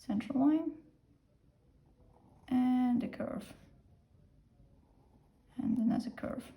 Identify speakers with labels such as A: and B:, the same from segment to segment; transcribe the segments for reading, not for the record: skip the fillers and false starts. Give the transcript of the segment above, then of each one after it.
A: central line, and a curve, and another curve,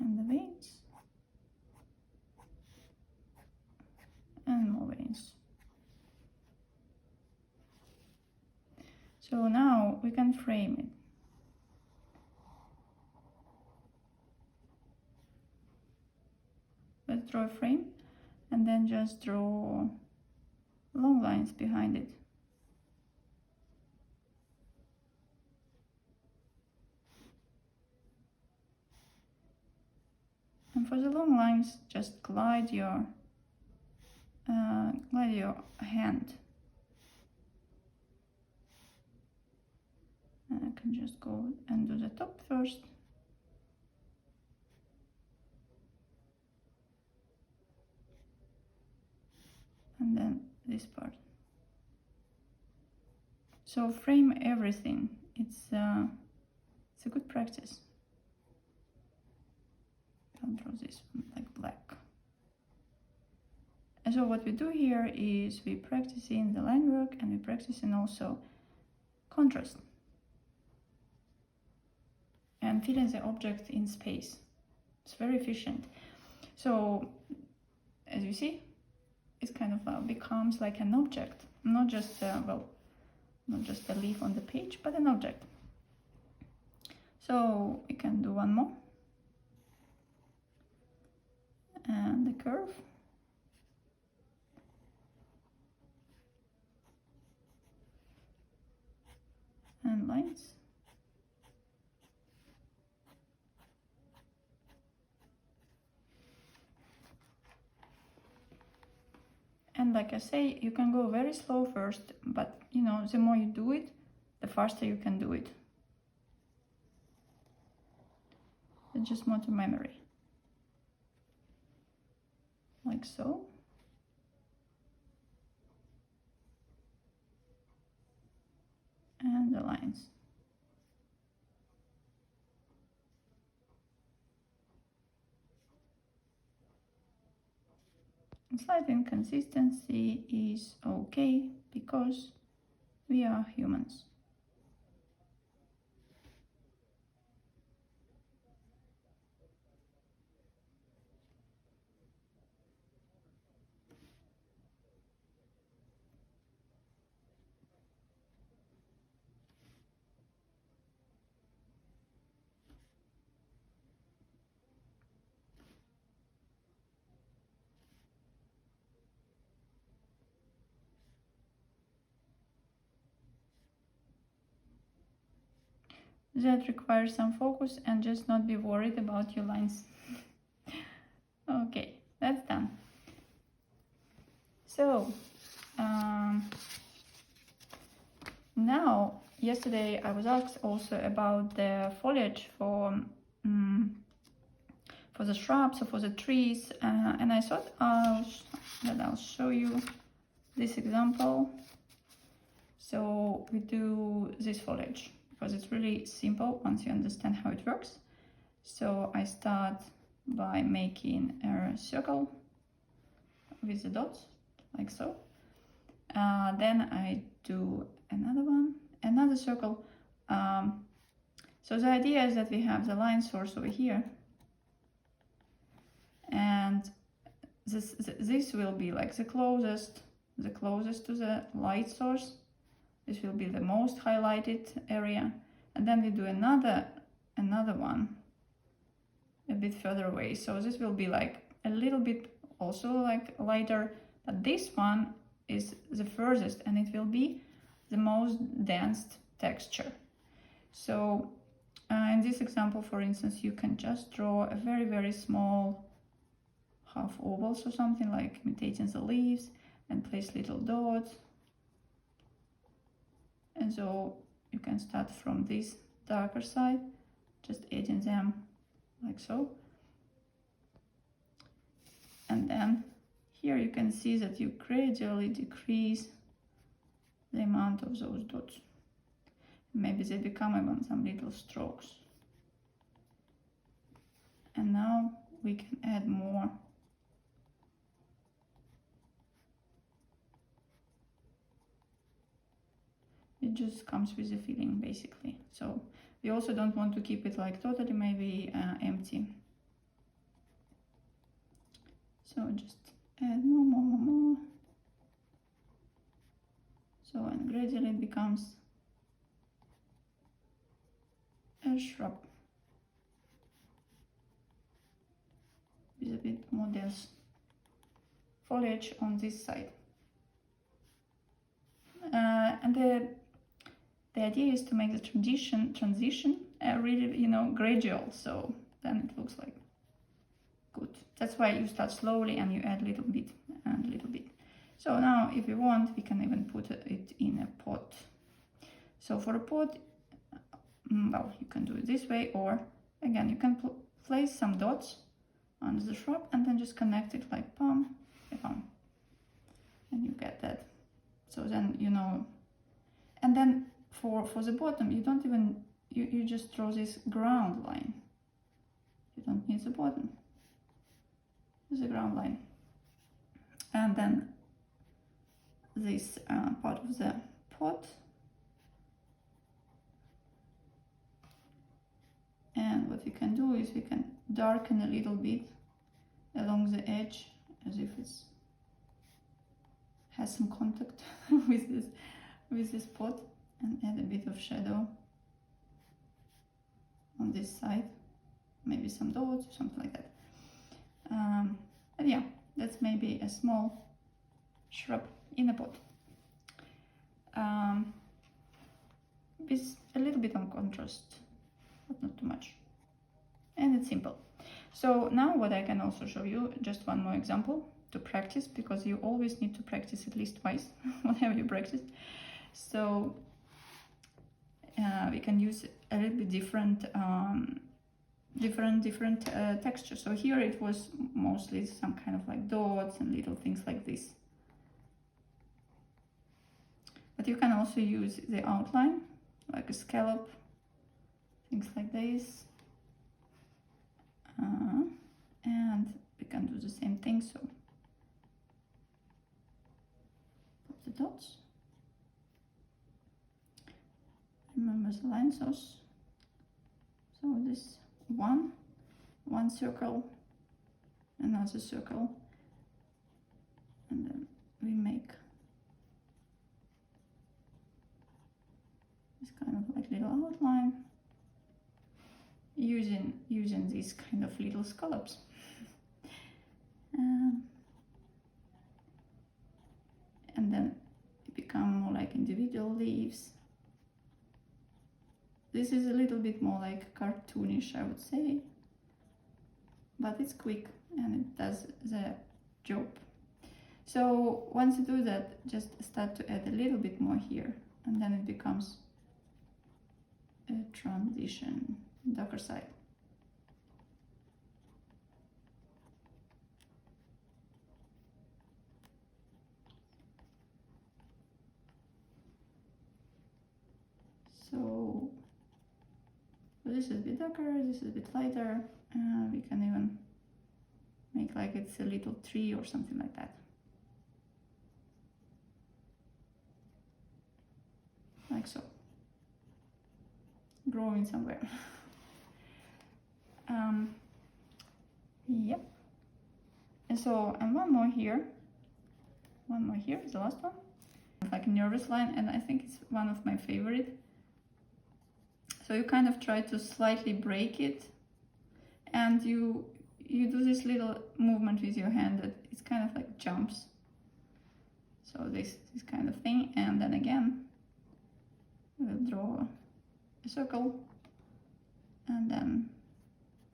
A: and the veins, and more veins. So now we can frame it. Let's draw a frame and then just draw long lines behind it. And for the long lines, just glide your hand. And I can just go and do the top first. And then this part. So frame everything. It's a good practice. I'll draw this one like black. And so what we do here is we practicing the line work, and we practicing also contrast and filling the object in space. It's very efficient. So as you see, it kind of becomes like an object, not just not just a leaf on the page, but an object. So we can do one more, and the curve, and lines, and like I say, you can go very slow first, but you know, the more you do it, the faster you can do it. It's just motor memory, like so. And the lines. And slight inconsistency is okay because we are humans. That requires some focus and just not be worried about your lines. Okay, that's done. So now, yesterday I was asked also about the foliage for the shrubs or for the trees, and I thought that I'll show you this example. So we do this foliage because it's really simple once you understand how it works. So I start by making a circle with the dots, like so. Then I do another circle. So the idea is that we have the line source over here, and this will be like the closest to the light source. This will be the most highlighted area, and then we do another one a bit further away. So this will be like a little bit also like lighter, but this one is the furthest, and it will be the most dense texture. So in this example, for instance, you can just draw a very, very small half ovals or something, like imitating the leaves, and place little dots. And so you can start from this darker side, just adding them like so. And then here you can see that you gradually decrease the amount of those dots. Maybe they become even some little strokes. And now we can add more. it just comes with the filling basically. So we also don't want to keep it like totally maybe empty. So just add more. So, and gradually it becomes a shrub with a bit more dense foliage on this side. And the idea is to make the transition really, you know, gradual, so then it looks like good. That's why you start slowly and you add a little bit and little bit. So now if you want, we can even put it in a pot. So for a pot, well, you can do it this way, or again, you can place some dots on the shrub and then just connect it like palm, and you get that. So then, you know, and then for the bottom, you don't even, you just draw this ground line. You don't need the bottom, the ground line. And then this part of the pot. And what we can do is we can darken a little bit along the edge, as if it's has some contact with this pot, and add a bit of shadow on this side, maybe some dots or something like that. And yeah, that's maybe a small shrub in a pot with a little bit of contrast, but not too much, and it's simple. So now what I can also show you, just one more example to practice, because you always need to practice at least twice whatever you practice. So we can use a little bit different texture. So here it was mostly some kind of like dots and little things like this, but you can also use the outline like a scallop, things like this, and we can do the same thing. So put the dots, remember the line source. So this one circle, another circle, and then we make this kind of like little outline using these kind of little scallops. And then it become more like individual leaves. This is a little bit more like cartoonish, I would say, but it's quick and it does the job. So once you do that, just start to add a little bit more here, and then it becomes a transition, darker side. So this is a bit darker, this is a bit lighter. We can even make like it's a little tree or something like that. Like so. Growing somewhere. Yep. And so, and one more here is the last one. Like a nervous line, and I think it's one of my favorite. So you kind of try to slightly break it, and you do this little movement with your hand that it's kind of like jumps. So this kind of thing, and then again we'll draw a circle, and then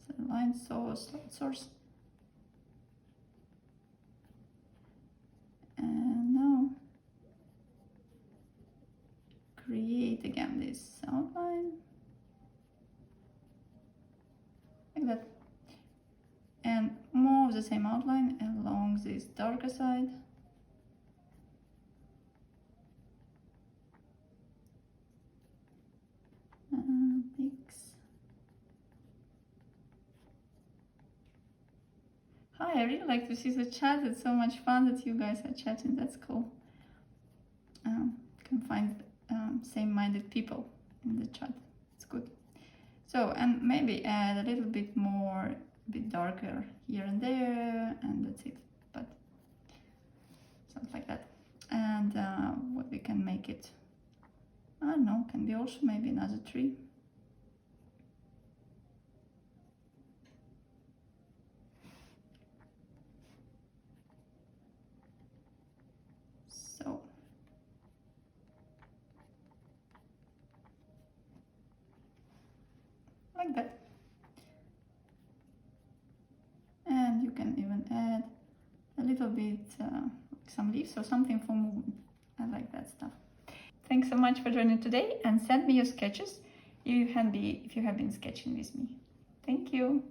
A: the line source, and now create again this outline like that, and more of the same outline along this darker side. Mix. Hi, I really like to see the chat. It's so much fun that you guys are chatting. That's cool. Can find same-minded people in the chat. It's good. So, and maybe add a little bit more, a bit darker here and there, and that's it. But something like that. And what we can make it, I don't know, can be also maybe another tree. So like that. And you can even add a little bit some leaves or something for movement. I like that stuff. Thanks so much for joining today, and send me your sketches if you have been sketching with me. Thank you.